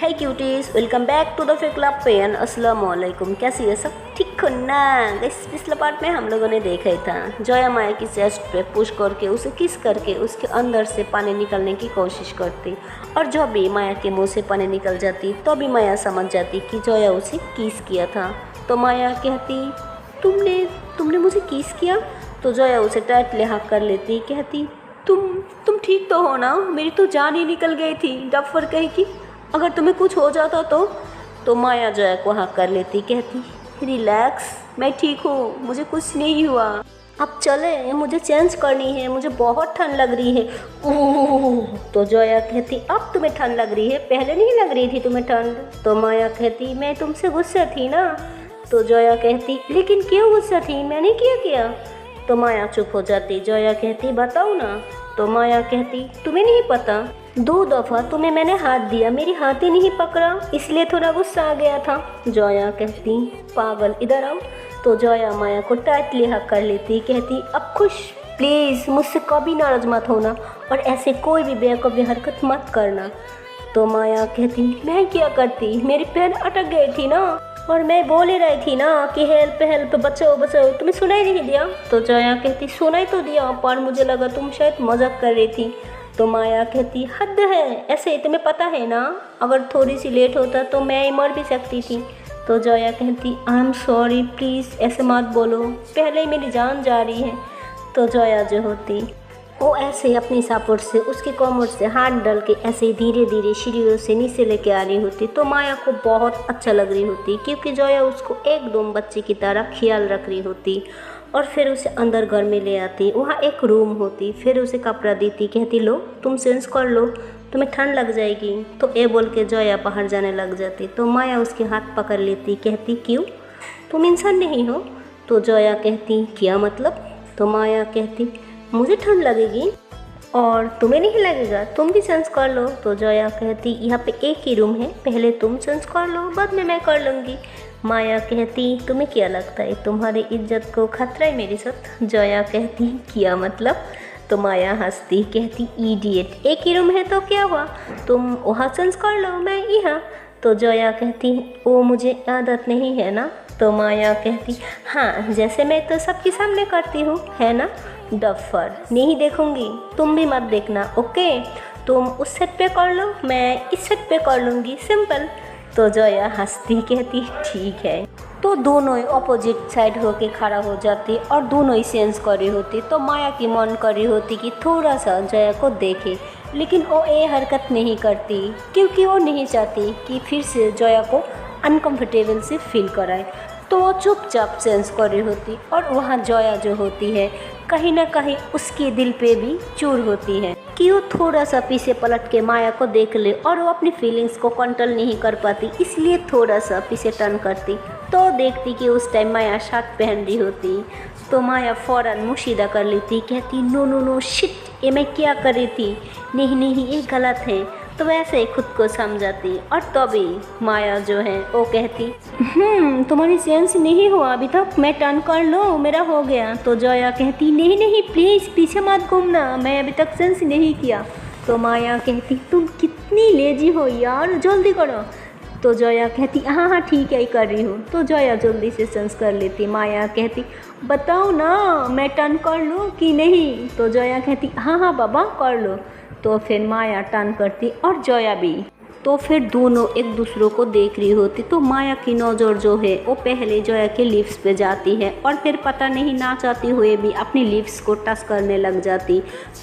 है cuties, welcome back to the फिर club pen. अस्सलाम वालेकुम, कैसी है सब? ठीक हो ना? इस पिछले पार्ट में हम लोगों ने देखा ही था, जोया माया की चेस्ट पे पुश करके उसे किस करके उसके अंदर से पानी निकलने की कोशिश करती, और जो भी माया के मुंह से पानी निकल जाती तो भी माया समझ जाती कि जोया उसे किस किया था। तो माया कहती, तुमने तुमने मुझे किस किया? तो जोया उसे टाइटली हक कर लेती, कहती, तुम ठीक तो हो ना? मेरी तो जान ही निकल गई थी, डफर कहीं की, अगर तुम्हें कुछ हो जाता तो माया जोया को हक कर लेती, कहती, रिलैक्स, मैं ठीक हूँ, मुझे कुछ नहीं हुआ, अब चले, मुझे चेंज करनी है, मुझे बहुत ठंड लग रही है। ओह, तो जोया कहती, अब तुम्हें ठंड लग रही है, पहले नहीं लग रही थी तुम्हें ठंड? तो माया कहती, मैं तुमसे गुस्सा थी ना? तो जोया कहती, लेकिन क्यों गुस्सा थी, मैंने क्या किया? तो माया चुप हो जाती। जोया कहती, बताओ ना। तो माया कहती, तुम्हें नहीं पता, 2 दफ़ा तुम्हें मैंने हाथ दिया, मेरी हाथ ही नहीं पकड़ा, इसलिए थोड़ा गुस्सा आ गया था। जोया कहती, पागल, इधर आओ। तो जोया माया को टाइटली हक कर लेती, कहती, अब खुश, प्लीज़ मुझसे कभी नाराज मत होना और ऐसे कोई भी बेवकूफ़ी हरकत मत करना। तो माया कहती, मैं क्या करती, मेरी पैर अटक गई थी ना, और मैं बोल ही रही थी ना कि हेल्प हेल्प, बचाओ बचाओ, तुम्हें सुनाई नहीं दिया? तो जोया कहती, सुनाई तो दिया, पर मुझे लगा तुम शायद मजाक कर रही थी। तो माया कहती, हद है, ऐसे तुम्हें पता है ना, अगर थोड़ी सी लेट होता तो मैं मर भी सकती थी। तो जोया कहती, आई एम सॉरी, प्लीज़ ऐसे मत बोलो, पहले ही मेरी जान जा रही है। तो जोया जो होती वो ऐसे अपनी सापोर्ट से उसकी कोमर से हाथ डाल के ऐसे धीरे धीरे सीढ़ियों से नीचे लेके आ रही होती। तो माया को बहुत अच्छा लग रही होती, क्योंकि जोया उसको एकदम बच्चे की तरह ख्याल रख रही होती। और फिर उसे अंदर घर में ले आती, वहाँ एक रूम होती, फिर उसे कपड़ा देती, कहती, लो तुम चेंज कर लो, तुम्हें ठंड लग जाएगी। तो ये बोल के जोया बाहर जाने लग जाती। तो माया उसके हाथ पकड़ लेती, कहती, क्यों, तुम इंसान नहीं हो? तो जोया कहती, क्या मतलब? तो माया कहती, मुझे ठंड लगेगी और तुम्हें नहीं लगेगा, तुम भी चेंज कर लो। तो जोया कहती, यहाँ पे एक ही रूम है, पहले तुम चेंज कर लो, बाद में मैं कर लूँगी। माया कहती, तुम्हें क्या लगता है तुम्हारी इज्जत को खतरा है मेरे साथ? जोया कहती, क्या मतलब? तो माया हंसती, कहती, इडियट, एक ही रूम है तो क्या हुआ, तुम वहाँ चेंज कर लो, मैं यहाँ। तो जोया कहती, वो मुझे आदत नहीं है ना? तो माया कहती, हाँ, जैसे मैं तो सबके सामने करती हूँ, है ना? डफर, नहीं देखूंगी, तुम भी मत देखना, ओके? तुम उस सेट पे कर लो, मैं इस सेट पे कर लूँगी, सिंपल। तो जोया हंसती, कहती, ठीक है। तो दोनों ही अपोजिट साइड होके खड़ा हो जाती और दोनों ही सेंस कर रही होती। तो माया की मन कर रही होती कि थोड़ा सा जोया को देखे, लेकिन वो ये हरकत नहीं करती, क्योंकि वो नहीं चाहती कि फिर से जोया को अनकंफर्टेबल से फील कराए। तो वो चुपचाप सेंस कर रही होती, और वहाँ जोया जो होती है कहीं ना कहीं उसके दिल पे भी चूर होती है कि वो थोड़ा सा पीछे पलट के माया को देख ले, और वो अपनी फीलिंग्स को कंट्रोल नहीं कर पाती, इसलिए थोड़ा सा पीछे टर्न करती। तो देखती कि उस टाइम माया शर्ट पहन रही होती। तो माया फ़ौरन मुशीदा कर लेती, कहती, नो नो नो शिट, ये मैं क्या कर रही थी, नहीं नहीं ये गलत है। तो वैसे ही खुद को समझाती, और तभी माया जो है वो कहती, तुम्हारी सेंस नहीं हुआ अभी तक, मैं टर्न कर लो, मेरा हो गया। तो जोया कहती, नहीं नहीं प्लीज़ पीछे मत घूमना, मैं अभी तक सेंस नहीं किया। तो माया कहती, तुम कितनी लेजी हो यार, जल्दी करो। तो जोया कहती, हाँ हाँ ठीक है, कर रही हूँ। तो जोया जल्दी से सेंस कर लेती। माया कहती, बताओ ना, मैं टर्न कर लूँ कि नहीं? तो जोया कहती, हाँ हाँ बाबा कर लो। तो फिर माया टर्न करती और जोया भी। तो फिर दोनों एक दूसरे को देख रही होती। तो माया की नज़र जो है वो पहले जोया के लिप्स पे जाती है, और फिर पता नहीं ना चाहते हुए भी अपनी लिप्स को टच करने लग जाती।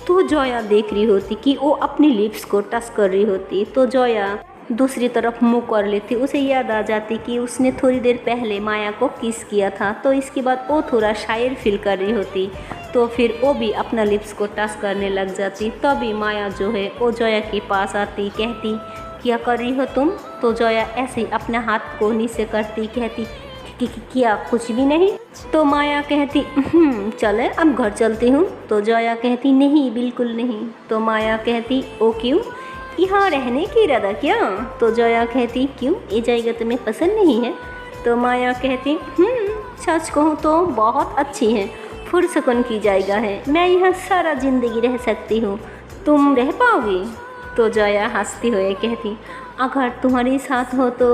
तो जोया देख रही होती कि वो अपनी लिप्स को टच कर रही होती। तो जोया दूसरी तरफ मुँह कर लेती, उसे याद आ जाती कि उसने थोड़ी देर पहले माया को किस किया था। तो इसके बाद वो थोड़ा शायर फील कर रही होती। तो फिर वो भी अपना लिप्स को टच करने लग जाती। तभी माया जो है वो जोया के पास आती, कहती, क्या कर रही हो तुम? तो जोया ऐसे ही अपने हाथ को नीचे करती, कहती, क्या कुछ भी नहीं? तो माया कहती, चले अब घर चलती हूँ। तो जोया कहती, नहीं बिल्कुल नहीं। तो माया कहती, ओ क्यों, यहाँ रहने की इरादा क्या? तो जोया कहती, क्यों, ये जगह तुम्हें पसंद नहीं है? तो माया कहती, सच कहूँ तो बहुत अच्छी है, पुरसुकून की जगह है, मैं यहाँ सारा ज़िंदगी रह सकती हूँ, तुम रह पाओगी? तो जोया हंसती हुए कहती, अगर तुम्हारे साथ हो तो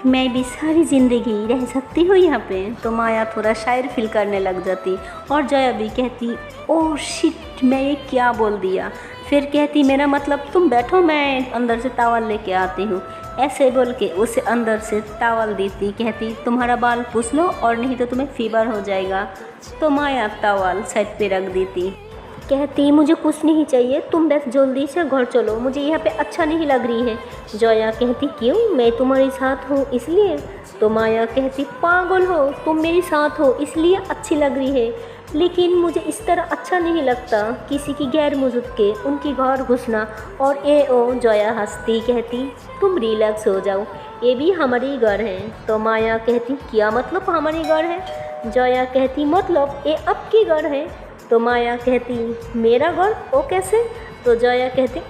मैं भी सारी ज़िंदगी रह सकती हूँ यहाँ पे। तो माया थोड़ा शायर फील करने लग जाती और जया भी कहती ओह शिट, मैं ये क्या बोल दिया। फिर कहती मेरा मतलब तुम बैठो, मैं अंदर से टॉवल लेके आती हूँ। ऐसे बोल के उसे अंदर से टॉवल देती, कहती तुम्हारा बाल पूछ लो और नहीं तो तुम्हें फीवर हो जाएगा। तो माया टॉवल साइड पे रख देती, कहती मुझे कुछ नहीं चाहिए, तुम बस जल्दी से घर चलो, मुझे यहाँ पे अच्छा नहीं लग रही है। जया कहती क्यों, मैं तुम्हारे साथ हूँ इसलिए। तो माया कहती पागल हो, तुम मेरे साथ हो इसलिए अच्छी लग रही है, लेकिन मुझे इस तरह अच्छा नहीं लगता किसी की गैर मौजूद के उनकी घर घुसना। और ए ओ जया हंसती, कहती तुम रिलैक्स हो जाओ, ये भी हमारी घर है। तो माया कहती क्या मतलब हमारी घर है। जया कहती मतलब ये आपकी घर है। तो माया कहती मेरा घर, वो कैसे। तो जया कहती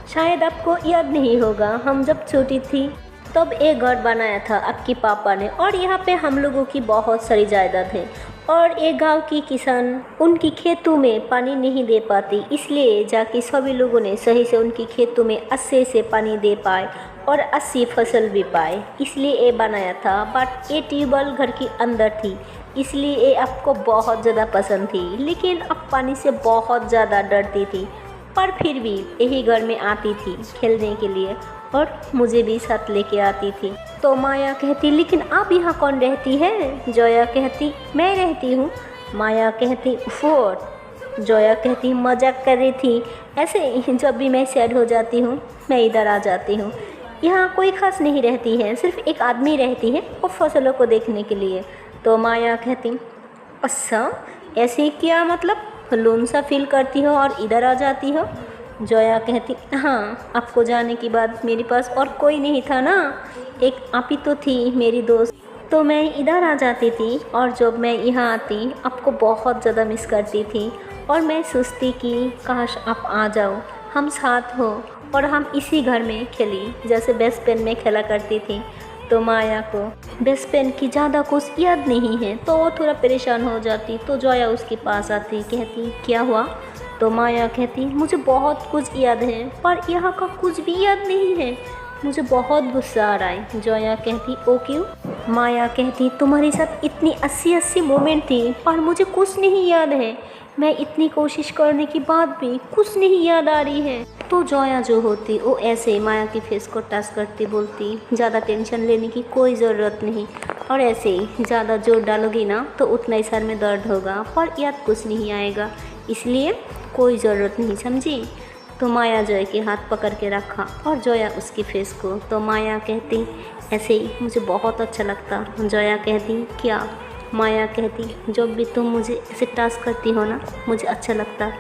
शायद आपको याद नहीं होगा, हम जब छोटी थी तब एक घर बनाया था आपके पापा ने, और यहाँ पे हम लोगों की बहुत सारी जायदाद है, और एक गांव की किसान उनकी खेतों में पानी नहीं दे पाती, इसलिए जाके सभी लोगों ने सही से उनकी खेतों में अच्छे से पानी दे पाए और अच्छी फसल भी पाए, इसलिए ये बनाया था। बट ये ट्यूबवेल घर के अंदर थी, इसलिए ये आपको बहुत ज़्यादा पसंद थी, लेकिन अब पानी से बहुत ज़्यादा डरती थी, पर फिर भी यही घर में आती थी खेलने के लिए और मुझे भी साथ लेके आती थी। तो माया कहती लेकिन आप यहाँ कौन रहती है। जया कहती मैं रहती हूँ। माया कहती फोर। जया कहती मजाक कर रही थी, ऐसे जब भी मैं सैड हो जाती हूँ मैं इधर आ जाती हूँ, यहाँ कोई खास नहीं रहती है, सिर्फ एक आदमी रहती है और फसलों को देखने के लिए। तो माया कहती अच्छा ऐसे क्या मतलब, लोन सा फील करती हो और इधर आ जाती हो। जया कहती हाँ, आपको जाने के बाद मेरे पास और कोई नहीं था ना, एक आप ही तो थी मेरी दोस्त, तो मैं इधर आ जाती थी, और जब मैं यहाँ आती आपको बहुत ज़्यादा मिस करती थी, और मैं सोचती कि काश आप आ जाओ, हम साथ हो और हम इसी घर में खेली जैसे बेस्ट फ्रेंड में खेला करती थी। तो माया को बेस्ट फ्रेंड की ज़्यादा कुछ याद नहीं है, तो वो थोड़ा परेशान हो जाती। तो जया उसके पास आती, कहती क्या हुआ। तो माया कहती मुझे बहुत कुछ याद है, पर यहाँ का कुछ भी याद नहीं है, मुझे बहुत गुस्सा आ रहा है। जया कहती ओ क्यों। माया कहती तुम्हारे साथ इतनी अच्छी मोमेंट थी, पर मुझे कुछ नहीं याद है, मैं इतनी कोशिश करने के बाद भी कुछ नहीं याद आ रही है। तो जया जो होती वो ऐसे माया की फेस को टच करती, बोलती ज़्यादा टेंशन लेने की कोई ज़रूरत नहीं, और ऐसे ही ज़्यादा जोर डालोगी ना तो उतना ही सर में दर्द होगा, पर याद कुछ नहीं आएगा, इसलिए कोई ज़रूरत नहीं, समझी। तो माया जया के हाथ पकड़ के रखा और जया उसकी फेस को। तो माया कहती ऐसे ही मुझे बहुत अच्छा लगता। जया कहती क्या। माया कहती जब भी तुम मुझे ऐसे टच करती हो ना मुझे अच्छा लगता।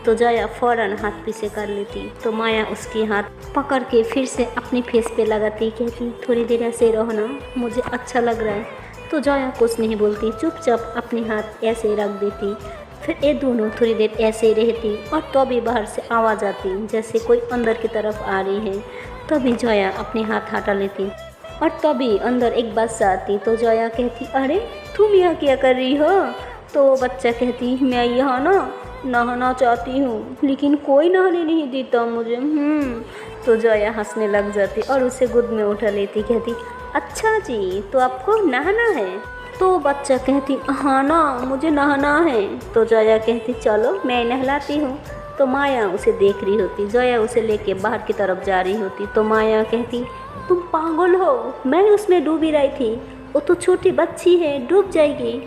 तो जया फ़ौरन हाथ पीछे कर लेती। तो माया उसके हाथ पकड़ के फिर से अपनी फेस पे लगाती, कहती थोड़ी देर ऐसे रहो ना, मुझे अच्छा लग रहा है। तो जया कुछ नहीं बोलती, चुपचाप अपने हाथ ऐसे रख देती। फिर ये दोनों थोड़ी देर ऐसे ही रहती, और तभी बाहर से आवाज़ आती जैसे कोई अंदर की तरफ आ रही है। तभी जया अपने हाथ हटा लेती, और तभी अंदर एक बच्चा आती। तो जया कहती अरे तुम यहाँ क्या कर रही हो। तो बच्चा कहती मैं यहाँ ना नहाना चाहती हूँ, लेकिन कोई नहाने नहीं देता मुझे। तो जया हंसने लग जाती और उसे गोद में उठा लेती, कहती अच्छा जी तो आपको नहाना है। तो बच्चा कहती हाँ ना मुझे नहाना है। तो जया कहती चलो मैं नहलाती हूँ। तो माया उसे देख रही होती, जया उसे लेके बाहर की तरफ जा रही होती। तो माया कहती तुम पागल हो, मैं उसमें डूबी रही थी, वो तो छोटी बच्ची है डूब जाएगी,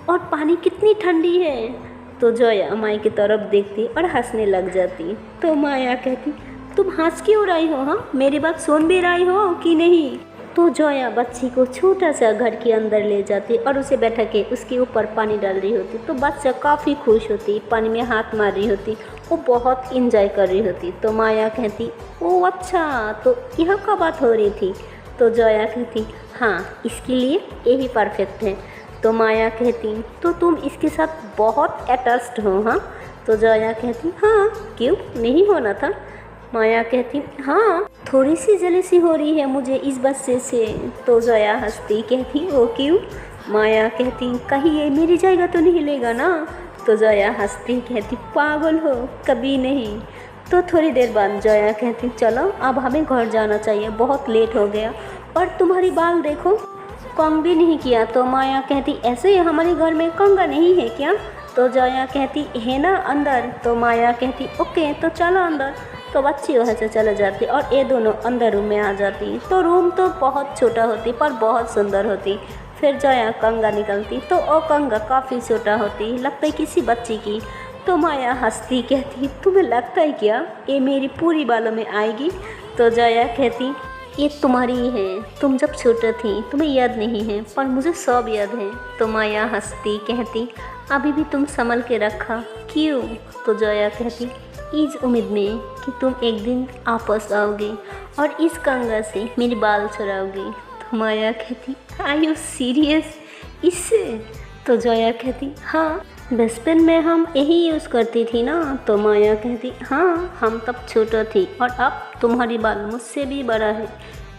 और पानी कितनी ठंडी है। तो जया माया की तरफ देखती और हंसने लग जाती। तो माया कहती तुम हंस क्यों रही हो, हाँ मेरी बात सुन भी रही हो कि नहीं। तो जया बच्ची को छोटा सा घर के अंदर ले जाती और उसे बैठा के उसके ऊपर पानी डाल रही होती। तो बच्चा काफ़ी खुश होती, पानी में हाथ मार रही होती, वो बहुत इंजॉय कर रही होती। तो माया कहती ओ अच्छा तो यह क्या बात हो रही थी। तो जया कहती हाँ इसके लिए यही परफेक्ट है। तो माया कहती तो तुम इसके साथ बहुत अटैच्ड हो, हाँ। तो जया कहती हाँ क्यों नहीं होना था। माया कहती हाँ थोड़ी सी जेलसी हो रही है मुझे इस बच्चे से। तो जया हंसती, कहती वो क्यों। माया कहती कहीं ये मेरी जगह तो नहीं लेगा ना। तो जया हंसती, कहती पागल हो कभी नहीं। तो थोड़ी देर बाद जया कहती चलो अब हमें घर जाना चाहिए, बहुत लेट हो गया, और तुम्हारी बाल देखो, कंघ भी नहीं किया। तो माया कहती ऐसे ही हमारे घर में कंघा नहीं है क्या? तो जया कहती है ना अंदर। तो माया कहती ओके तो चलो अंदर। तो बच्ची वहाँ से चले जाती और ये दोनों अंदर रूम में आ जाती। तो रूम तो बहुत छोटा होती पर बहुत सुंदर होती। फिर जया कंघा निकलती तो वो कंघा काफ़ी छोटा होती, लगता है किसी बच्ची की। तो माया हंसती कहती तुम्हें लगता है क्या ये मेरी पूरी बालों में आएगी? तो जया कहती ये तुम्हारी ही है, तुम जब छोटे थी तुम्हें याद नहीं है पर मुझे सब याद है। तो माया हंसती कहती अभी भी तुम संभल के रखा क्यों? तो जया कहती इस उम्मीद में कि तुम एक दिन वापस आओगे और इस कंघा से मेरे बाल चुराओगे। तो माया कहती आर यू सीरियस इससे? तो जया कहती हाँ, बचपन में हम यही यूज़ करती थी ना। तो माया कहती हाँ हम तब छोटा थी और अब तुम्हारी बाल मुझसे भी बड़ा है,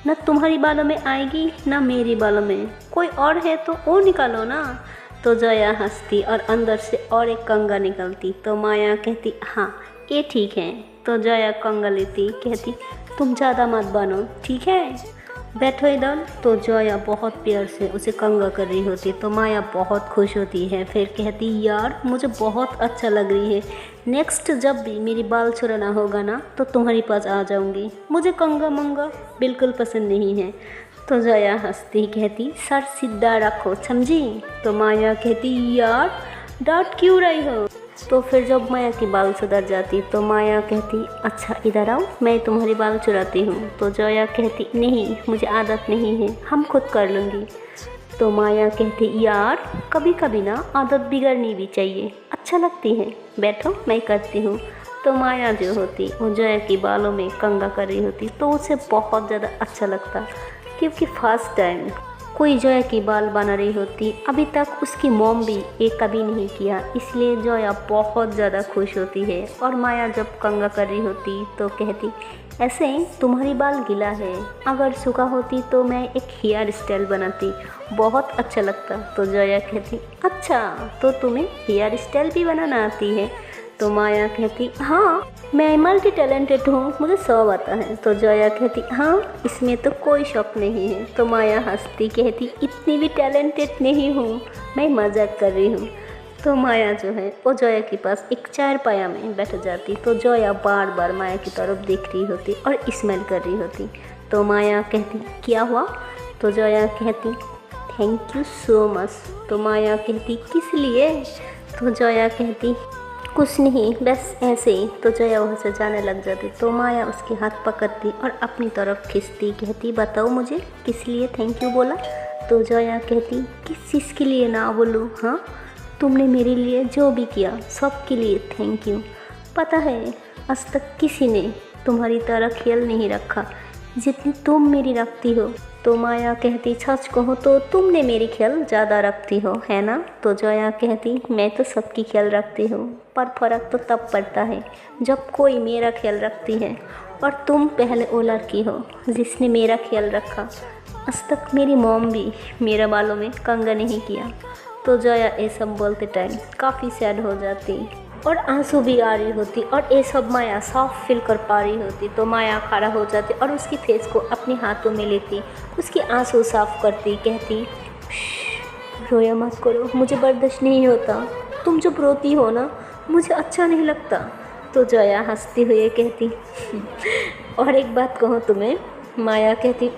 न तुम्हारी बालों में आएगी न मेरी बालों में, कोई और है तो वो निकालो ना। तो जया हंसती और अंदर से और एक कंघा निकलती। तो माया कहती हाँ ये ठीक है। तो जया कंघा लेती कहती तुम ज़्यादा मत बनो ठीक है, बैठो इधर। तो जया बहुत प्यार से उसे कंघा कर रही होती। तो माया बहुत खुश होती है, फिर कहती यार मुझे बहुत अच्छा लग रही है, नेक्स्ट जब भी मेरी बाल छुड़ाना होगा ना तो तुम्हारे पास आ जाऊंगी, मुझे कंघा मंगा बिल्कुल पसंद नहीं है। तो जया हंसती कहती सर सीधा रखो समझी? तो माया कहती यार डांट क्यों रही हो? तो फिर जब माया की बाल सुधर जाती तो माया कहती अच्छा इधर आओ मैं तुम्हारी बाल चुराती हूँ। तो जया कहती नहीं मुझे आदत नहीं है, हम खुद कर लूँगी। तो माया कहती यार कभी कभी ना आदत बिगड़नी भी चाहिए, अच्छा लगती है, बैठो मैं करती हूँ। तो माया जो होती वो जया की बालों में कंघा कर रही होती तो उसे बहुत ज़्यादा अच्छा लगता, क्योंकि फर्स्ट टाइम कोई जया की बाल बना रही होती, अभी तक उसकी मॉम भी ये कभी नहीं किया, इसलिए जया बहुत ज़्यादा खुश होती है। और माया जब कंघा कर रही होती तो कहती ऐसे तुम्हारी बाल गीला है, अगर सूखा होती तो मैं एक हेयर स्टाइल बनाती, बहुत अच्छा लगता। तो जया कहती अच्छा तो तुम्हें हेयर स्टाइल भी बनाना आती है? तो माया कहती हाँ मैं मल्टी टैलेंटेड हूँ, मुझे सब आता है। तो जया कहती हाँ इसमें तो कोई शक नहीं है। तो माया हंसती कहती इतनी भी टैलेंटेड नहीं हूँ, मैं मजाक कर रही हूँ। तो माया जो है वो जया के पास एक चारपाया में बैठ जाती। तो जया बार बार माया की तरफ देख रही होती और स्माइल कर रही होती। तो माया कहती क्या हुआ? तो जया कहती थैंक यू सो मच। तो माया कहती किस लिए? तो जया कहती कुछ नहीं बस ऐसे ही। तो जया वहाँ से जाने लग जाती। तो माया उसके हाथ पकड़ती और अपनी तरफ खींचती, कहती बताओ मुझे किस लिए थैंक यू बोला? तो जया कहती किस चीज़ के लिए ना बोलूँ, हाँ तुमने मेरे लिए जो भी किया सब के लिए थैंक यू। पता है आज तक किसी ने तुम्हारी तरह ख्याल नहीं रखा जितनी तुम मेरी रखती हो। तो माया कहती सच कहो तो तुमने मेरी ख्याल ज़्यादा रखती हो है ना? तो जया कहती मैं तो सबकी ख्याल रखती हूँ, पर फ़र्क तो तब पड़ता है जब कोई मेरा ख्याल रखती है, और तुम पहले वो लड़की हो जिसने मेरा ख्याल रखा। आज तक मेरी मॉम भी मेरे बालों में कंघा नहीं किया। तो जया ये सब बोलते टाइम काफ़ी सैड हो जाती और आंसू भी आ रही होती, और ये सब माया साफ फील कर पा रही होती। तो माया खड़ा हो जाती और उसकी फेस को अपने हाथों में लेती, उसकी आंसू साफ करती, कहती रोया मत करो, मुझे बर्दाश्त नहीं होता, तुम जब रोती हो ना मुझे अच्छा नहीं लगता। तो जया हंसती हुए कहती और एक बात कहूँ तुम्हें? माया कहती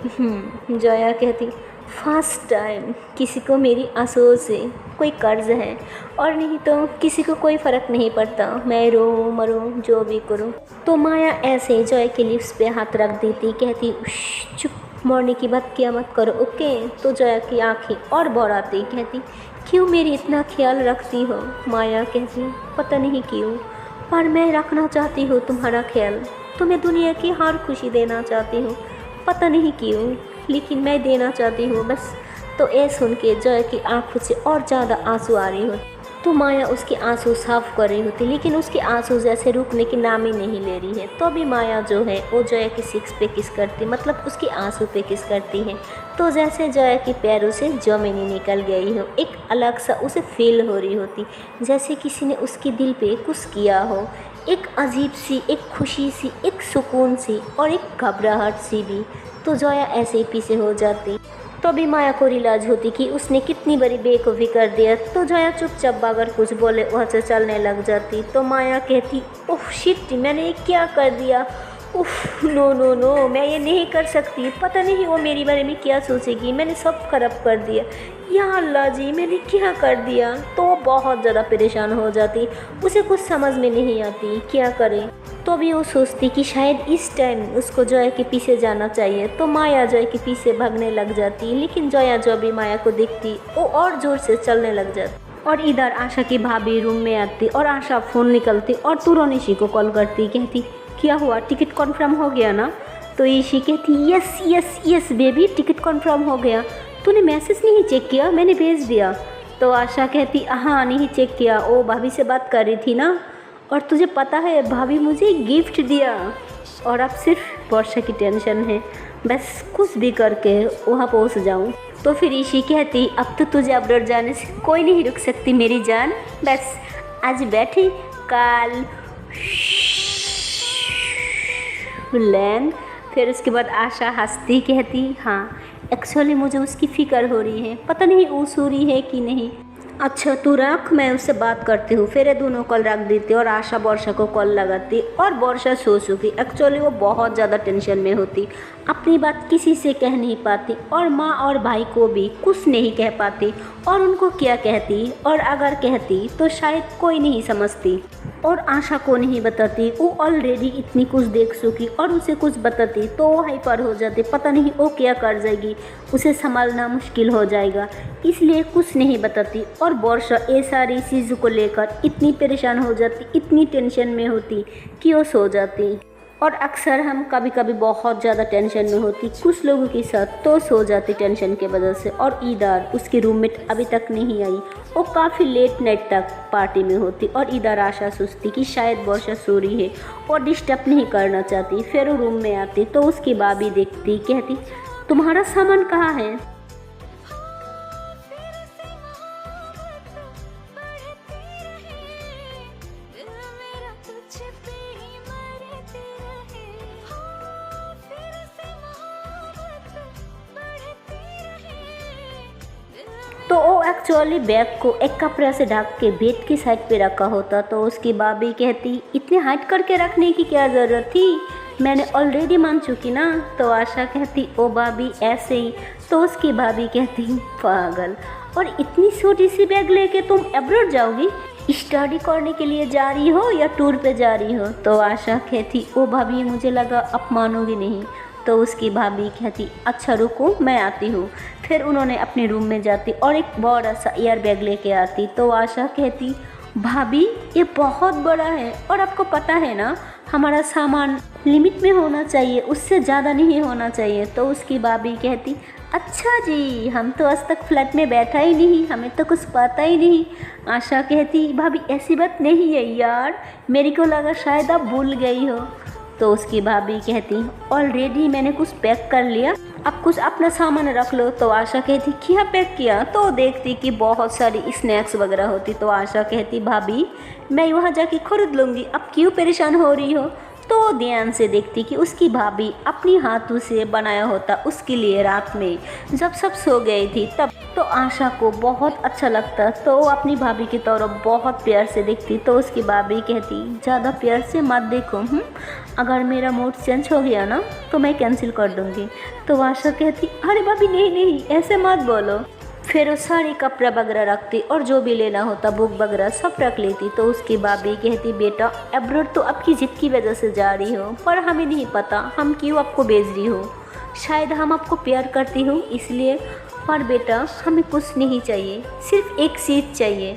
जया कहती फर्स्ट टाइम किसी को मेरी आंसुओं से कोई कर्ज है, और नहीं तो किसी को कोई फ़र्क नहीं पड़ता, मैं रो मरूँ जो भी करूँ। तो माया ऐसे जय के लिप्स पे हाथ रख देती, कहती चुप, मरने की बात किया मत करो ओके। तो जया की आंखें और भर आती, कहती क्यों मेरी इतना ख्याल रखती हो? माया कहती पता नहीं क्यों, पर मैं रखना चाहती हूँ तुम्हारा ख्याल, तुम्हें दुनिया की हर खुशी देना चाहती हूँ, पता नहीं क्यों लेकिन मैं देना चाहती हूँ बस। तो ये सुन के जय की आंखों से और ज़्यादा आंसू आ रही होती। तो माया उसके आंसू साफ कर रही होती, लेकिन उसके आंसू जैसे रुकने की नाम ही नहीं ले रही है। तो अभी माया जो है वो जया की सिक्स पे किस करती, मतलब उसके आंसू पे किस करती है। तो जैसे जया की पैरों से जमीनी निकल गई हो, एक अलग सा उसे फील हो रही होती, जैसे किसी ने उसके दिल पे कुछ किया हो, एक अजीब सी, एक खुशी सी, एक सुकून सी और एक घबराहट सी भी। तो जोया ऐसे ही पीछे हो जाती। तो अभी माया को रिलाज होती कि उसने कितनी बड़ी बेवकूफ़ी कर दिया। तो जोया चुपचाप अगर कुछ बोले वहाँ से चलने लग जाती। तो माया कहती, ओह शिट, मैंने ये क्या कर दिया, उफ, नो नो नो, मैं ये नहीं कर सकती, पता नहीं वो मेरे बारे में क्या सोचेगी, मैंने सब खराब कर दिया, या अल्लाह जी मैंने क्या कर दिया। तो वो बहुत ज़्यादा परेशान हो जाती, उसे कुछ समझ में नहीं आती क्या करे। तो भी वो सोचती कि शायद इस टाइम उसको जोया के पीछे जाना चाहिए। तो माया जोया के पीछे भागने लग जाती, लेकिन जोया जो भी माया को देखती वो और ज़ोर से चलने लग जाती। और इधर आशा की भाभी रूम में आती और आशा फ़ोन निकलती और तुरंत ईशी को कॉल करती, कहती क्या हुआ, टिकट कन्फर्म हो गया ना। तो ईशी कहती yes yes yes baby, ticket confirm हो गया, तूने मैसेज नहीं चेक किया, मैंने भेज दिया। तो आशा कहती हाँ नहीं चेक किया, ओ भाभी से बात कर रही थी ना, और तुझे पता है भाभी मुझे गिफ्ट दिया, और अब सिर्फ वर्षा की टेंशन है, बस कुछ भी करके वहाँ पहुँच जाऊँ। तो फिर ईशी कहती अब तो तुझे अब्रॉड जाने से कोई नहीं रुक सकती मेरी जान, बस आज बैठी काल लैंड। फिर उसके बाद आशा हंसती कहती हाँ एक्चुअली मुझे उसकी फ़िक्र हो रही है, पता नहीं उस हो रही है कि नहीं। अच्छा तू रख, मैं उससे बात करती हूँ। फिर ये दोनों कॉल रख देती और आशा वर्षा को कॉल लगाती और वर्षा सो चुकी। एक्चुअली वो बहुत ज़्यादा टेंशन में होती, अपनी बात किसी से कह नहीं पाती और माँ और भाई को भी कुछ नहीं कह पाती, और उनको क्या कहती, और अगर कहती तो शायद कोई नहीं समझती और आशा को नहीं बताती। वो ऑलरेडी इतनी कुछ देख चुकी और उसे कुछ बताती तो वो हाइपर हो जाती, पता नहीं वो क्या कर जाएगी, उसे संभालना मुश्किल हो जाएगा, इसलिए कुछ नहीं बताती। और वर्षा ये सारी चीज़ों को लेकर इतनी परेशान हो जाती, इतनी टेंशन में होती कि वो सो जाती। और अक्सर हम कभी कभी बहुत ज़्यादा टेंशन में होती कुछ लोगों के साथ, तो सो जाती टेंशन के वजह से। और इधर उसकी रूममेट अभी तक नहीं आई, वो काफ़ी लेट नाइट तक पार्टी में होती। और इधर आशा सोचती कि शायद वर्षा सो रही है और डिस्टर्ब नहीं करना चाहती। फिर वो रूम में आती तो उसकी भाभी देखती, कहती तुम्हारा सामान कहाँ है। तो वो एक्चुअली बैग को एक कपड़े से ढक के बेड की साइड पे रखा होता। तो उसकी भाभी कहती इतने हाइड करके रखने की क्या ज़रूरत थी, मैंने ऑलरेडी मान चुकी ना। तो आशा कहती ओ भाभी ऐसे ही। तो उसकी भाभी कहती पागल, और इतनी छोटी सी बैग लेके तुम अब्रॉड जाओगी, स्टडी करने के लिए जा रही हो या टूर पे जा रही हो। तो आशा कहती ओ भाभी मुझे लगा आप मानोगी नहीं। तो उसकी भाभी कहती अच्छा रुको मैं आती हूँ। फिर उन्होंने अपने रूम में जाती और एक बड़ा सा एयर बैग लेके आती। तो आशा कहती भाभी ये बहुत बड़ा है, और आपको पता है ना हमारा सामान लिमिट में होना चाहिए, उससे ज़्यादा नहीं होना चाहिए। तो उसकी भाभी कहती अच्छा जी, हम तो आज तक फ्लैट में बैठा ही नहीं, हमें तो कुछ पता ही नहीं। आशा कहती भाभी ऐसी बात नहीं है यार, मेरे को लगा शायद आप भूल गई हो। तो उसकी भाभी कहती ऑलरेडी मैंने कुछ पैक कर लिया, अब कुछ अपना सामान रख लो। तो आशा कहती क्या पैक किया। तो देखती कि बहुत सारी स्नैक्स वगैरह होती। तो आशा कहती भाभी मैं वहाँ जाके खरीद लूँगी, अब क्यों परेशान हो रही हो। तो ध्यान से देखती कि उसकी भाभी अपनी हाथों से बनाया होता उसके लिए रात में जब सब सो गई थी तब। तो आशा को बहुत अच्छा लगता, तो वो अपनी भाभी की तरफ बहुत प्यार से देखती। तो उसकी भाभी कहती ज़्यादा प्यार से मत देखो, अगर मेरा मूड चेंज हो गया ना तो मैं कैंसिल कर दूँगी। तो आशा कहती अरे भाभी नहीं नहीं ऐसे मत बोलो। फिर वो सारी कपड़ा वगैरह रखती और जो भी लेना होता बुक वगैरह सब रख लेती। तो उसकी भाभी कहती बेटा अब्रॉड तो आपकी जिद की वजह से जा रही हो, पर हमें नहीं पता हम क्यों आपको भेज रही हो, शायद हम आपको प्यार करती हो इसलिए, पर बेटा हमें कुछ नहीं चाहिए, सिर्फ एक चीज़ चाहिए,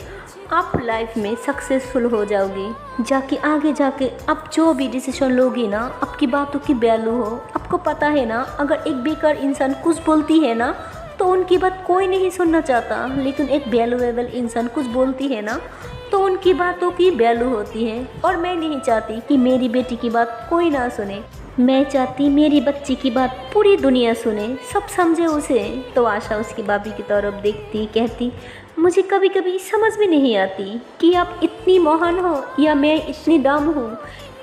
आप लाइफ में सक्सेसफुल हो जाओगी, जाके आगे जाके आप जो भी डिसीजन लोगी ना आपकी बातों की वैल्यू हो। आपको पता है ना अगर एक बेकार इंसान कुछ बोलती है ना तो उनकी बात कोई नहीं सुनना चाहता, लेकिन एक वैल्यूएबल इंसान कुछ बोलती है ना तो उनकी बातों की वैल्यू होती है। और मैं नहीं चाहती कि मेरी बेटी की बात कोई ना सुने, मैं चाहती मेरी बच्ची की बात पूरी दुनिया सुने, सब समझे उसे। तो आशा उसकी भाभी की तरफ देखती, कहती मुझे कभी कभी समझ में नहीं आती कि आप इतनी महान हो या मैं इतनी डम हूँ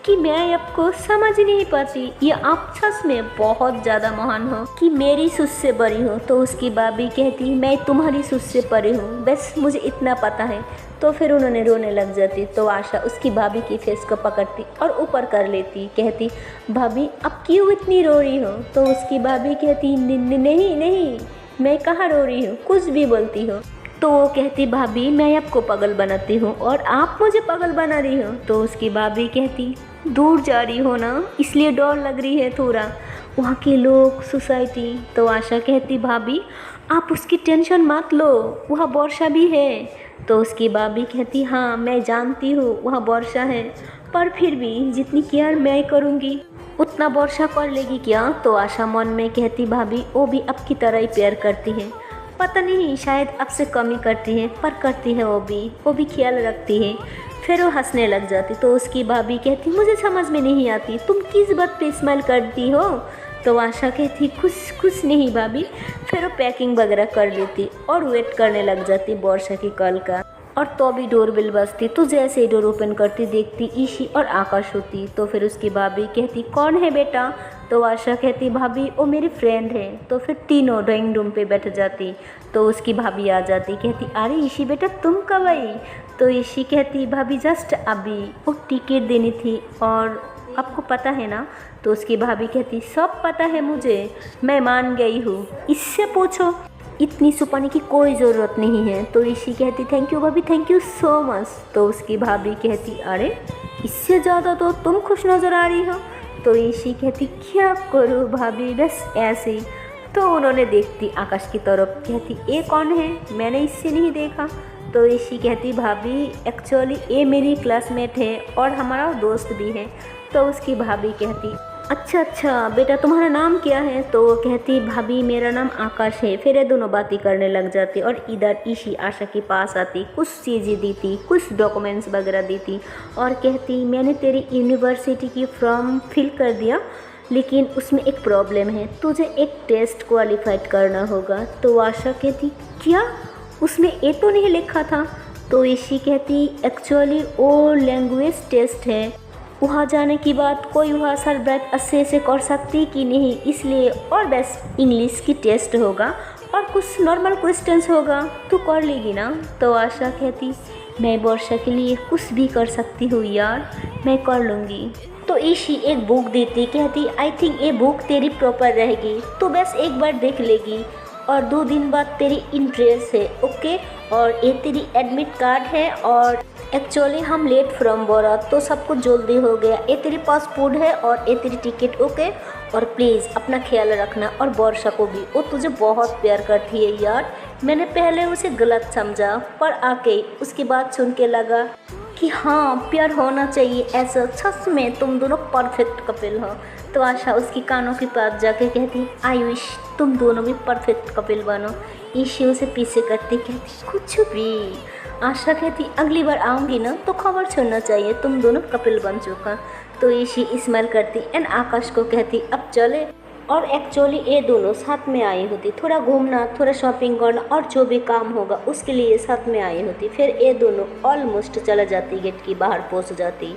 कि मैं आपको समझ ही नहीं पाती, या आप सच में बहुत ज़्यादा महान हो कि मेरी सुस से बड़ी हो। तो उसकी भाभी कहती मैं तुम्हारी सुस से परी हूँ, बस मुझे इतना पता है। तो फिर उन्होंने रोने लग जाती। तो आशा उसकी भाभी की फेस को पकड़ती और ऊपर कर लेती, कहती भाभी अब क्यों इतनी रो रही हो। तो उसकी भाभी कहती नहीं नहीं, मैं कहाँ रो रही हूँ, कुछ भी बोलती हो। तो वो कहती भाभी मैं आपको पागल बनाती हूँ और आप मुझे पागल बना रही हो। तो उसकी भाभी कहती दूर जा रही हो ना, इसलिए डर लग रही है थोड़ा, वहाँ के लोग, सोसाइटी। तो आशा कहती भाभी आप उसकी टेंशन मत लो, वहाँ वर्षा भी है। तो उसकी भाभी कहती हाँ मैं जानती हूँ वहाँ वर्षा है, पर फिर भी जितनी केयर मैं करूँगी उतना वर्षा कर लेगी क्या। तो आशा मन में कहती भाभी वो भी आपकी तरह ही प्यार करती है, पता नहीं शायद आपसे कमी करती है, पर करती है वो भी ख्याल रखती है। फिर वो हंसने लग जाती। तो उसकी भाभी कहती मुझे समझ में नहीं आती तुम किस बात पे स्माइल करती हो। तो आशा कहती कुछ नहीं भाभी। फिर वो पैकिंग वगैरह कर लेती और वेट करने लग जाती वर्षा की कल का। और तो भी डोरबेल बजती, तो जैसे ही डोर ओपन करती देखती ईशी और आकाश होती। तो फिर उसकी भाभी कहती कौन है बेटा। तो आशा कहती भाभी वो मेरी फ्रेंड है। तो फिर तीनों ड्राइंग रूम पे बैठ जाती। तो उसकी भाभी आ जाती, कहती अरे ईशी बेटा तुम कब आई। तो ईशी कहती भाभी जस्ट अभी, वो टिकट देनी थी और आपको पता है ना। तो उसकी भाभी कहती सब पता है मुझे, मैं मान गई हूँ, इससे पूछो, इतनी छुपाने की कोई ज़रूरत नहीं है। तो ईशी कहती थैंक यू भाभी, थैंक यू सो मच। तो उसकी भाभी कहती अरे इससे ज़्यादा तो तुम खुश नज़र आ रही हो। तो ईशी कहती क्या करूँ भाभी बस ऐसे ही। तो उन्होंने देखती आकाश की तरफ, कहती ये कौन है, मैंने इससे नहीं देखा। तो ईशी कहती भाभी एक्चुअली ये मेरी क्लासमेट है और हमारा दोस्त भी है। तो उसकी भाभी कहती अच्छा बेटा तुम्हारा नाम क्या है। तो वो कहती भाभी मेरा नाम आकाश है। फिर ये दोनों बातें करने लग जाती और इधर ईशी आशा के पास आती, कुछ चीज़ें दी थी, कुछ डॉक्यूमेंट्स वगैरह दी थी और कहती मैंने तेरी यूनिवर्सिटी की फॉर्म फिल कर दिया, लेकिन उसमें एक प्रॉब्लम है, तुझे एक टेस्ट क्वालिफाइड करना होगा। तो आशा कहती क्या, उसमें ये तो नहीं लिखा था। तो ईशी कहती एक्चुअली वो लैंग्वेज टेस्ट है, वहाँ जाने की बाद कोई वहाँ सर्ब्राइट अच्छे से कर सकती कि नहीं, इसलिए और बस इंग्लिश की टेस्ट होगा और कुछ नॉर्मल क्वेश्चंस होगा, तू कर लेगी ना। तो आशा कहती मैं वर्षा के लिए कुछ भी कर सकती हूँ यार, मैं कर लूँगी। तो ईशी एक बुक देती, कहती आई थिंक ये बुक तेरी प्रॉपर रहेगी, तो बस एक बार देख लेगी और 2 दिन बाद तेरी इंट्रेंस है, ओके, और ये तेरी एडमिट कार्ड है और एक्चुअली हम लेट फ्रॉम बोरा, तो सब कुछ जल्दी हो गया, ये तेरी पासपोर्ट है और ये तेरी टिकट, ओके, और प्लीज़ अपना ख्याल रखना। और वर्षा को भी, वो तुझे बहुत प्यार करती है यार, मैंने पहले उसे गलत समझा पर आके उसकी बात सुन के लगा कि हाँ प्यार होना चाहिए ऐसा, सच में तुम दोनों परफेक्ट कपिल हो। तो आशा उसकी कानों के पास जाके कहती आई विश तुम दोनों भी परफेक्ट कपिल बनो। ईशी उसे पीछे करती, कहती कुछ भी। आशा कहती अगली बार आऊँगी ना तो खबर छोड़ना चाहिए तुम दोनों कपिल बन चुका। तो ईशी स्माइल करती एंड आकाश को कहती अब चले। और एक्चुअली ये दोनों साथ में आई होती, थोड़ा घूमना, थोड़ा शॉपिंग करना और जो भी काम होगा उसके लिए साथ में आई होती। फिर ये दोनों ऑलमोस्ट चला जाती, गेट की बाहर पहुंच जाती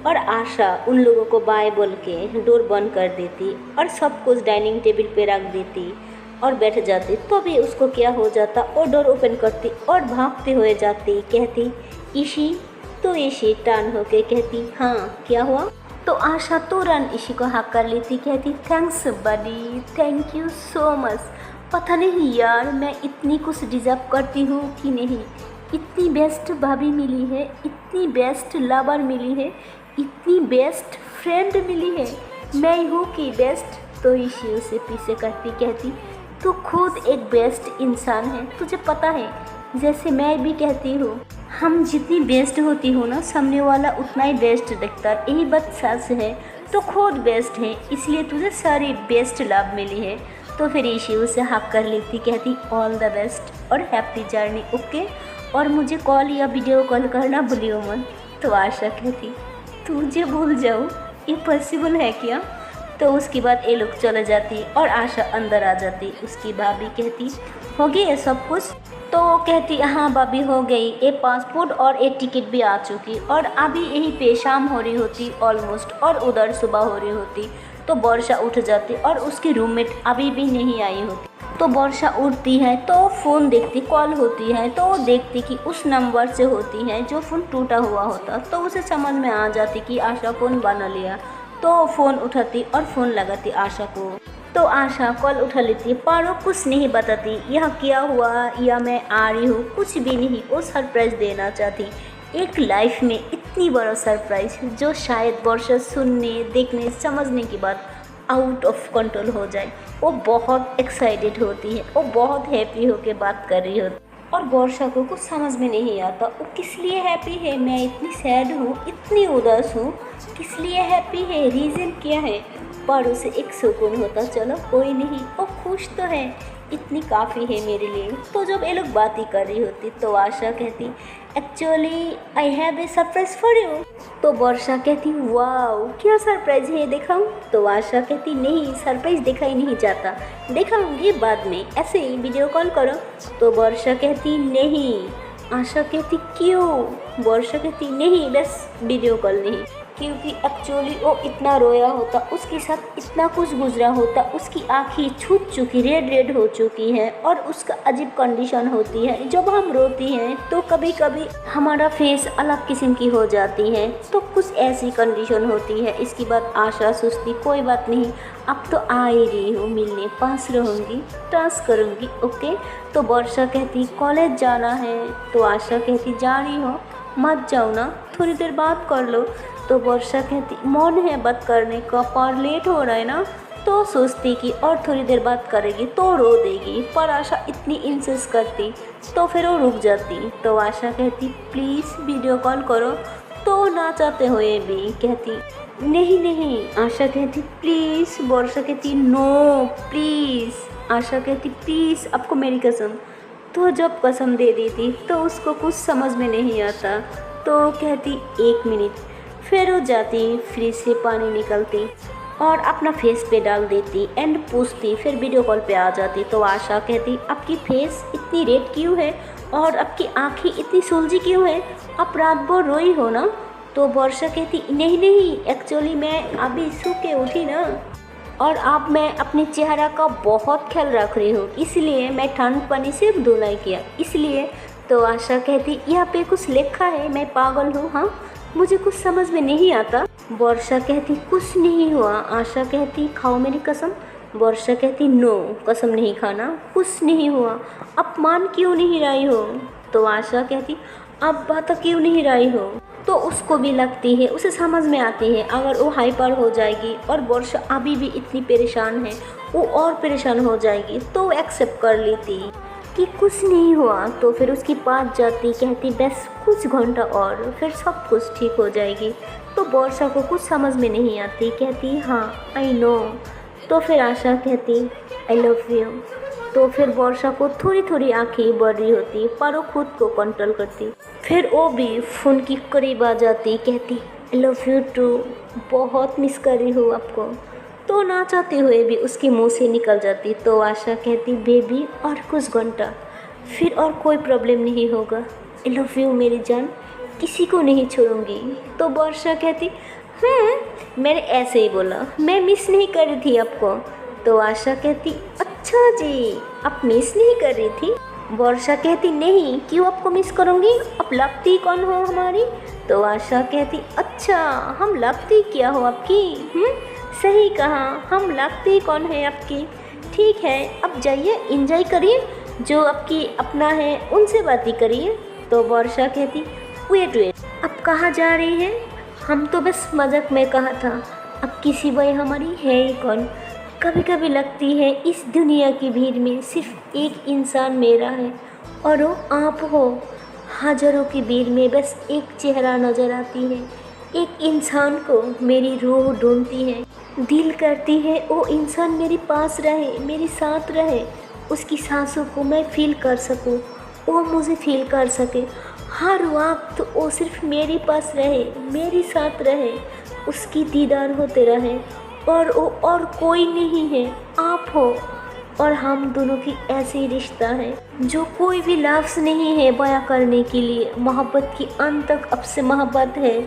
और आशा उन लोगों को बाय बोल के डोर बंद कर देती और सब कुछ डाइनिंग टेबल पे रख देती और बैठ जाती। तो भी उसको क्या हो जाता, और डोर ओपन करती और भागते हुए जाती, कहती ईशी। तो ईशी टर्न होके कहती हाँ क्या हुआ। तो आशा तुरंत ईशी को हाथ कर लेती, कहती thanks buddy, thank you so much. पता नहीं यार मैं इतनी कुछ डिजर्व करती हूँ कि नहीं, इतनी बेस्ट भाभी मिली है, इतनी बेस्ट लवर मिली है, इतनी बेस्ट फ्रेंड मिली है, मैं हूँ कि बेस्ट। तो ईशी उसे पीछे करती, कहती तू खुद एक बेस्ट इंसान है, तुझे पता है, जैसे मैं भी कहती हूँ हम जितनी बेस्ट होती हो ना सामने वाला उतना ही बेस्ट दिखता है, यही बात सच है। तो खुद बेस्ट है इसलिए तुझे सारी बेस्ट लाभ मिली है। तो फिर ईशी उसे हक कर लेती, कहती ऑल द बेस्ट और हैप्पी जर्नी, ओके, और मुझे कॉल या वीडियो कॉल करना भूलियो मत। तो आशा कहती तुझे भूल जाऊँ, ये पॉसिबल है क्या। तो उसके बाद ये लोग चले जाती और आशा अंदर आ जाती। उसकी भाभी कहती हो गई है सब कुछ? तो वो कहती हाँ भाभी हो गई, ये पासपोर्ट और ये टिकट भी आ चुकी और अभी यहीं पे शाम हो रही होती ऑलमोस्ट और उधर सुबह हो रही होती। तो वर्षा उठ जाती और उसकी रूममेट अभी भी नहीं आई होती। तो वर्षा उठती है तो फ़ोन देखती, कॉल होती है तो वो देखती कि उस नंबर से होती है जो फ़ोन टूटा हुआ होता। तो उसे समझ में आ जाती कि आशा फ़ोन बना लिया। तो फ़ोन उठाती और फ़ोन लगाती आशा को। तो आशा कॉल उठा लेती पर वो कुछ नहीं बताती, यह क्या हुआ या मैं आ रही हूँ, कुछ भी नहीं। वो सरप्राइज़ देना चाहती, एक लाइफ में इतनी बड़ा सरप्राइज़ जो शायद वर्षा सुनने, देखने, समझने के बाद आउट ऑफ कंट्रोल हो जाए। वो बहुत एक्साइटेड होती है, वो बहुत हैप्पी होकर बात कर रही होती और वर्षा को कुछ समझ में नहीं आता वो किस लिए हैप्पी है। मैं इतनी सैड हूँ, इतनी उदास हूँ, किस लिए हैप्पी है, रीज़न क्या है। पर उसे एक सुकून होता, चलो कोई नहीं, वो खुश तो है, इतनी काफ़ी है मेरे लिए। तो जब ये लोग बात ही कर रही होती तो आशा कहती actually I have a surprise for you. तो वर्षा कहती वाओ क्या सरप्राइज है, दिखाऊं? तो आशा कहती नहीं, सरप्राइज दिखा ही नहीं जाता, दिखाऊंगी बाद में, ऐसे ही वीडियो कॉल करो। तो वर्षा कहती नहीं। आशा कहती क्यों? वर्षा कहती नहीं, बस वीडियो कॉल नहीं, क्योंकि एक्चुअली वो इतना रोया होता, उसके साथ इतना कुछ गुजरा होता, उसकी आँखें छूट चुकी, रेड हो चुकी है और उसका अजीब कंडीशन होती है। जब हम रोती हैं तो कभी कभी हमारा फेस अलग किस्म की हो जाती है, तो कुछ ऐसी कंडीशन होती है। इसके बाद आशा सोचती कोई बात नहीं, अब तो आ ही रही हूँ मिलने, पास रहूँगी, टास्क करूँगी, ओके। तो वर्षा कहती कॉलेज जाना है। तो आशा कहती जा रही हो, मत जाओ ना, थोड़ी देर बात कर लो। तो वर्षा कहती मन है बात करने का पर लेट हो रहा है ना। तो सोचती कि और थोड़ी देर बात करेगी तो रो देगी, पर आशा इतनी इंसिस्ट करती तो फिर वो रुक जाती। तो आशा कहती प्लीज़ वीडियो कॉल करो। तो ना चाहते हुए भी कहती नहीं नहीं। आशा कहती प्लीज़। वर्षा कहती नो प्लीज़। आशा कहती प्लीज़ आपको मेरी कसम। तो जब कसम दे देती तो उसको कुछ समझ में नहीं आता, तो कहती 1 मिनट। फिर वो जाती, फ्रिज से पानी निकलती और अपना फेस पे डाल देती एंड पूछती, फिर वीडियो कॉल पे आ जाती। तो आशा कहती आपकी फेस इतनी रेड क्यों है और आपकी आंखें इतनी सुलझी क्यों है, आप रात भर रोई हो ना। तो वर्षा कहती नहीं नहीं, एक्चुअली मैं अभी सो के उठी ना और अब मैं अपने चेहरा का बहुत ख्याल रख रही हूँ, इसलिए मैं ठंड पानी से धुलाई किया, इसलिए। तो आशा कहती यहाँ पे कुछ लिखा है, मैं पागल हूँ, हाँ मुझे कुछ समझ में नहीं आता। वर्षा कहती कुछ नहीं हुआ। आशा कहती खाओ मेरी कसम। वर्षा कहती नो, कसम नहीं खाना, कुछ नहीं हुआ। अब मान क्यों नहीं रही हो? तो आशा कहती अब बात क्यों नहीं रही हो? तो उसको भी लगती है, उसे समझ में आती है अगर वो हाइपर हो जाएगी और वर्षा अभी भी इतनी परेशान है, वो और परेशान हो जाएगी, तो एक्सेप्ट कर लेती कि कुछ नहीं हुआ। तो फिर उसके पास जाती, कहती बस कुछ घंटा और फिर सब कुछ ठीक हो जाएगी। तो वर्षा को कुछ समझ में नहीं आती, कहती हाँ आई नो। तो फिर आशा कहती आई लव यू। तो फिर वर्षा को थोड़ी थोड़ी आंखें बढ़ रही होती पर वो खुद को कंट्रोल करती। फिर वो भी फ़ोन की करीब आ जाती, कहती आई लव यू टू, बहुत मिस कर रही हूँ आपको। तो ना चाहते हुए भी उसके मुंह से निकल जाती। तो आशा कहती बेबी और कुछ घंटा, फिर और कोई प्रॉब्लम नहीं होगा, आई लव यू मेरी जान, किसी को नहीं छोड़ूंगी। तो वर्षा कहती मैंने ऐसे ही बोला, मैं मिस नहीं कर रही थी आपको। तो आशा कहती अच्छा जी, आप मिस नहीं कर रही थी? वर्षा कहती नहीं, क्यों आपको मिस करूँगी, आप लगती कौन हो हमारी? तो आशा कहती अच्छा हम लगती क्या हो आपकी? सही कहा, हम लगती कौन है आपकी? ठीक है अब जाइए, एंजॉय करिए, जो आपकी अपना है उनसे बातें करिए। तो वर्षा कहती वेट, अब कहाँ जा रही है? हम तो बस मजाक में कहा था, अब किसी भाई हमारी है ही कौन? कभी कभी लगती है इस दुनिया की भीड़ में सिर्फ एक इंसान मेरा है और वो आप हो। हजारों की भीड़ में बस एक चेहरा नज़र आती है, एक इंसान को मेरी रूह ढूंढती है, दिल करती है वो इंसान मेरे पास रहे, मेरे साथ रहे, उसकी सांसों को मैं फील कर सकूं, वो मुझे फील कर सके, हर वक्त वो सिर्फ मेरे पास रहे, मेरे साथ रहे, उसकी दीदार होते रहे और कोई नहीं है, आप हो। और हम दोनों की ऐसे ही रिश्ता है जो कोई भी लफ्ज़ नहीं है बयां करने के लिए। मोहब्बत की अंत तक अब से मोहब्बत है,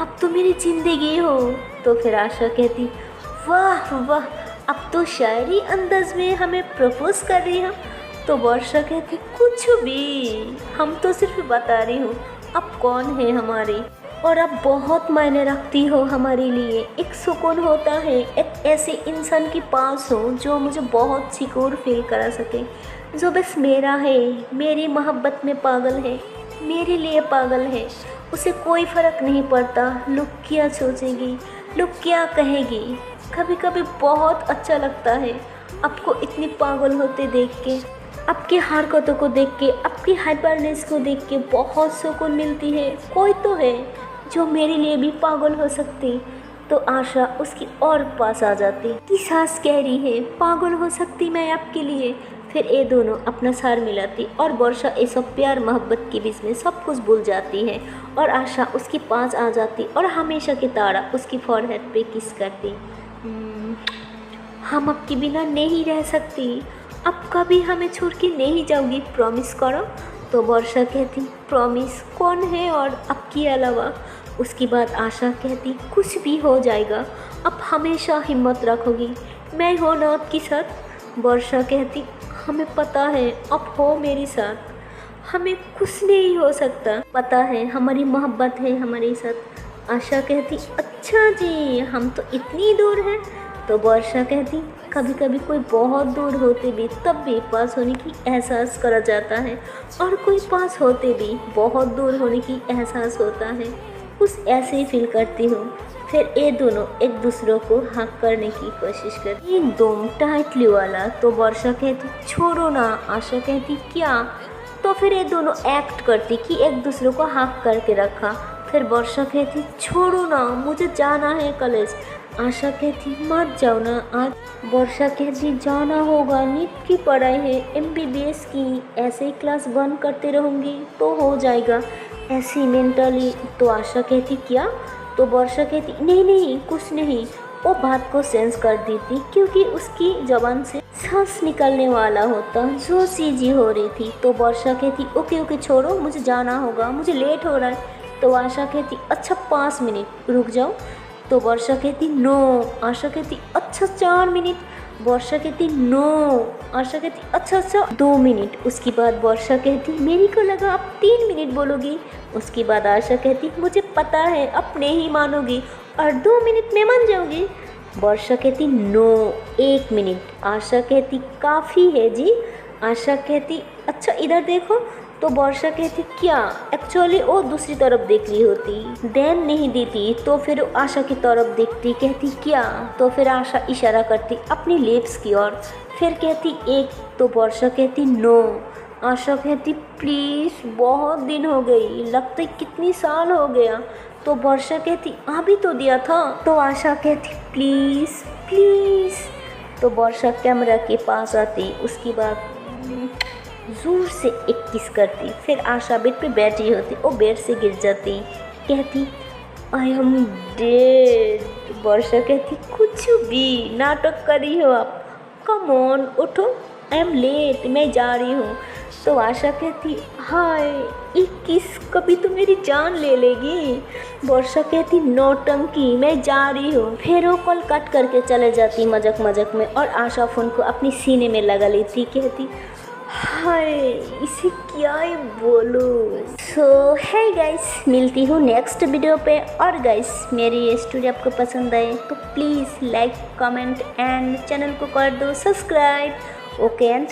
अब तो मेरी ज़िंदगी हो। तो फिर आशा कहती वाह वाह, अब तो शायरी अंदाज में हमें प्रपोज कर रही हो। तो वर्षा कहती कुछ भी, हम तो सिर्फ बता रही हूँ अब कौन है हमारी, और अब बहुत मायने रखती हो हमारे लिए। एक सुकून होता है एक ऐसे इंसान के पास हो जो मुझे बहुत सिक्योर फील करा सके, जो बस मेरा है, मेरी मोहब्बत में पागल है, मेरे लिए पागल है। उसे कोई फ़र्क नहीं पड़ता लोग क्या सोचेंगे, लोग क्या कहेंगे। कभी कभी बहुत अच्छा लगता है आपको इतनी पागल होते देख के, आपकी हरकतों को देख के, आपकी हाइपरनेस को देख के बहुत सुकून मिलती है। कोई तो है जो मेरे लिए भी पागल हो सकती। तो आशा उसकी और पास आ जाती कि सास कह रही है पागल हो सकती मैं आपके लिए। फिर ये दोनों अपना सार मिलाती और वर्षा ये सब प्यार मोहब्बत के बीच में सब कुछ भूल जाती है और आशा उसके पास आ जाती और हमेशा की तरह उसकी फॉरहेड पे किस करती। हम आपके बिना नहीं रह सकती, अब कभी हमें छोड़ के नहीं जाओगी, प्रॉमिस करो। तो वर्षा कहती प्रॉमिस कौन है और आपके अलावा। उसके बाद आशा कहती कुछ भी हो जाएगा, अब हमेशा हिम्मत रखोगी, मैं हो ना आपके साथ। वर्षा कहती हमें पता है अब हो मेरे साथ, हमें कुछ नहीं हो सकता, पता है हमारी मोहब्बत है हमारे साथ। आशा कहती अच्छा जी, हम तो इतनी दूर हैं। तो वर्षा कहती कभी कभी कोई बहुत दूर होते भी तब भी पास होने की एहसास करा जाता है, और कोई पास होते भी बहुत दूर होने की एहसास होता है। कुछ ऐसे ही फील करती हूँ। फिर ये दोनों एक दूसरे को हक करने की कोशिश करती एकदम टाइटली वाला। तो वर्षा कहती छोड़ो ना। आशा कहती क्या। तो फिर ये दोनों एक्ट करती कि एक दूसरे को हक करके रखा। फिर वर्षा कहती छोड़ो ना, मुझे जाना है कॉलेज। आशा कहती मत जाओ ना आज। वर्षा कहती जाना होगा, नीट की पढ़ाई है, MBBS की, ऐसे ही क्लास बंद करते रहूँगी तो हो जाएगा ऐसी मेंटली। तो आशा कहती क्या। तो वर्षा कहती नहीं नहीं कुछ नहीं। वो बात को सेंस कर देती क्योंकि उसकी ज़बान से सांस निकलने वाला होता जो चीज़ी हो रही थी। तो वर्षा कहती ओके ओके छोड़ो, मुझे जाना होगा, मुझे लेट हो रहा है। तो आशा कहती अच्छा 5 मिनट रुक जाओ। तो वर्षा कहती नो। आशा कहती अच्छा 4 मिनट। वर्षा कहती नो। आशा कहती अच्छा 2 मिनट। उसके बाद वर्षा कहती मेरी को लगा आप 3 मिनट बोलोगी। उसके बाद आशा कहती मुझे पता है आप नहीं मानोगी और 2 मिनट में मान जाओगी। वर्षा कहती नो 1 मिनट। आशा कहती काफ़ी है जी। आशा कहती अच्छा इधर देखो। तो वर्षा कहती क्या। एक्चुअली वो दूसरी तरफ देख रही होती, ध्यान नहीं देती। तो फिर आशा की तरफ देखती, कहती क्या। तो फिर आशा इशारा करती अपनी लिप्स की ओर, फिर कहती 1। तो वर्षा कहती नो। आशा कहती प्लीज़ बहुत दिन हो गई, लगता है कितनी साल हो गया। तो वर्षा कहती अभी तो दिया था। तो आशा कहती प्लीज़ प्लीज़। तो वर्षा कैमरा के पास आती, उसके बाद जोर से एक किस करती। फिर आशा बेड पे बैठी होती, वो बेड से गिर जाती, कहती आई एम डेड। वर्षा कहती कुछ भी नाटक करी हो आप, कम ऑन उठो, आई एम लेट, मैं जा रही हूँ। तो आशा कहती हाय एक किस कभी तो मेरी जान ले लेगी। वर्षा कहती नौटंकी, मैं जा रही हूँ। फिर वो कॉल कट करके चले जाती मजाक मजाक में, और आशा फ़ोन को अपनी सीने में लगा लेती, कहती हाय इसे क्या ही बोलूँ। सो है गाइस, मिलती हूँ नेक्स्ट वीडियो पे। और गाइस मेरी ये स्टोरी आपको पसंद आए तो please like comment and channel को कर दो सब्सक्राइब। Okay and